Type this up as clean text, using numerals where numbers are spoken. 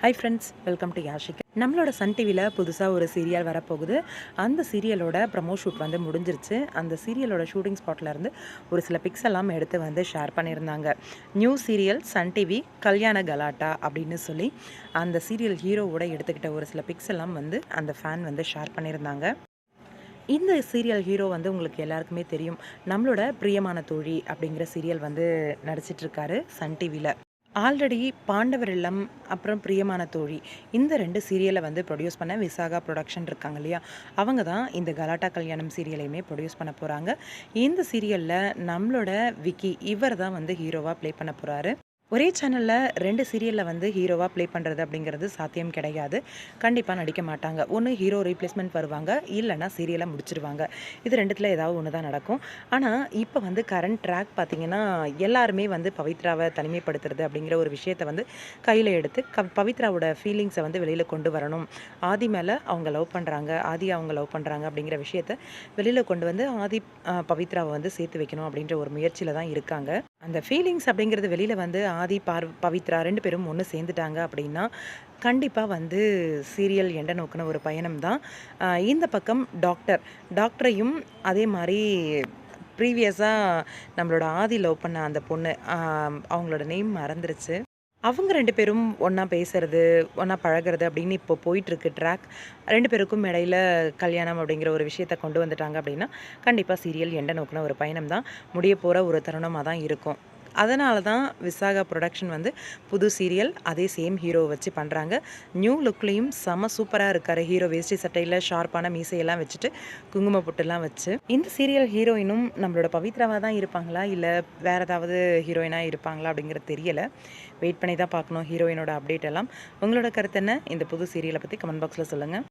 Hi friends, welcome to Yashik. நம்மளோட Sun டிவியில் புதுசாக ஒரு சீரியல் வரப்போகுது. அந்த சீரியலோட ப்ரமோ ஷூட் வந்து முடிஞ்சிருச்சு. அந்த சீரியலோட ஷூட்டிங் ஸ்பாட்லேருந்து ஒரு சில பிக்ஸ் எல்லாம் எடுத்து வந்து ஷேர் பண்ணியிருந்தாங்க. நியூ சீரியல் சன் டிவி கல்யாண கலாட்டா அப்படின்னு சொல்லி அந்த சீரியல் ஹீரோவோட எடுத்துக்கிட்ட ஒரு சில பிக்ஸ் எல்லாம் வந்து அந்த ஃபேன் வந்து ஷேர் பண்ணியிருந்தாங்க. இந்த சீரியல் ஹீரோ வந்து உங்களுக்கு எல்லாருக்குமே தெரியும். நம்மளோட பிரியமான தோழி அப்படிங்கிற சீரியல் வந்து நடிச்சிட்ருக்காரு சன் டிவியில். ஆல்ரெடி பாண்டவர் இல்லம், அப்புறம் பிரியமான தோழி, இந்த 2 சீரியலை வந்து ப்ரொடியூஸ் பண்ண விசாகா புரொடக்ஷன் இருக்காங்க இல்லையா, அவங்க தான் இந்த கலாட்டா கல்யாணம் சீரியலையுமே ப்ரொடியூஸ் பண்ண போகிறாங்க. இந்த சீரியலில் நம்மளோட விக்கி இவர் தான் வந்து ஹீரோவாக ப்ளே பண்ண போகிறாரு. ஒரே சேனலில் 2 சீரியலில் வந்து ஹீரோவாக ப்ளே பண்ணுறது அப்படிங்கிறது சாத்தியம் கிடையாது. கண்டிப்பாக நடிக்க மாட்டாங்க. ஒன்று ஹீரோ ரீப்ளேஸ்மெண்ட் வருவாங்க, இல்லைனா சீரியலை முடிச்சிருவாங்க. இது 2த்தில் ஏதாவது ஒன்று தான் நடக்கும். ஆனால் இப்போ வந்து கரண்ட் ட்ராக் பார்த்திங்கன்னா எல்லாருமே வந்து பவித்ராவை தனிமைப்படுத்துறது அப்படிங்கிற ஒரு விஷயத்தை வந்து கையில் எடுத்து பவித்ராவோட ஃபீலிங்ஸை வந்து வெளியில் கொண்டு வரணும். ஆதி மேலே அவங்க லவ் பண்ணுறாங்க, ஆதி அவங்க லவ் பண்ணுறாங்க அப்படிங்கிற விஷயத்தை வெளியில் கொண்டு வந்து ஆதி பவித்ராவை வந்து சேர்த்து வைக்கணும் அப்படின்ற ஒரு முயற்சியில் தான் இருக்காங்க. அந்த ஃபீலிங்ஸ் அப்படிங்கிறது வெளியில் வந்து ஆதி பவித்ரா 2 பேரும் ஒன்று சேர்ந்துட்டாங்க அப்படின்னா கண்டிப்பாக வந்து சீரியல் எண்ட நோக்கின ஒரு பயணம் தான். இந்த பக்கம் டாக்டரையும் அதே மாதிரி ப்ரீவியஸாக நம்மளோட ஆதி லவ் பண்ண அந்த பொண்ணு, அவங்களோட நேம் மறந்துருச்சு. அவங்க 2 பேரும் ஒன்றா பேசுறது, ஒன்றா பழகுறது அப்படின்னு இப்போ போயிட்டுருக்கு ட்ராக். 2 பேருக்கும் இடையில கல்யாணம் அப்படிங்கிற ஒரு விஷயத்த கொண்டு வந்துட்டாங்க அப்படின்னா கண்டிப்பாக சீரியல் எண்ட நோக்கின ஒரு பயணம் தான், முடிய போகிற ஒரு தருணமாக தான் இருக்கும். அதனால தான் விசாகா ப்ரொடக்ஷன் வந்து புது சீரியல் அதே சேம் ஹீரோவை வச்சு பண்ணுறாங்க. நியூ லுக்லேயும் செம சூப்பராக இருக்கார் ஹீரோ. வேஷ்டி சட்டையில் ஷார்ப்பான மீசையெல்லாம் வச்சுட்டு குங்கும பொட்டெல்லாம் வச்சு. இந்த சீரியல் ஹீரோயினும் நம்மளோட பவித்ராவாக தான் இருப்பாங்களா, இல்லை வேறு ஏதாவது ஹீரோயினாக இருப்பாங்களா அப்படிங்கிறது தெரியலை. வெயிட் பண்ணி தான் பார்க்கணும் ஹீரோயினோட அப்டேட் எல்லாம். உங்களோட கருத்து என்ன? இந்த புது சீரியலை பற்றி கமெண்ட் பாக்ஸில் சொல்லுங்கள்.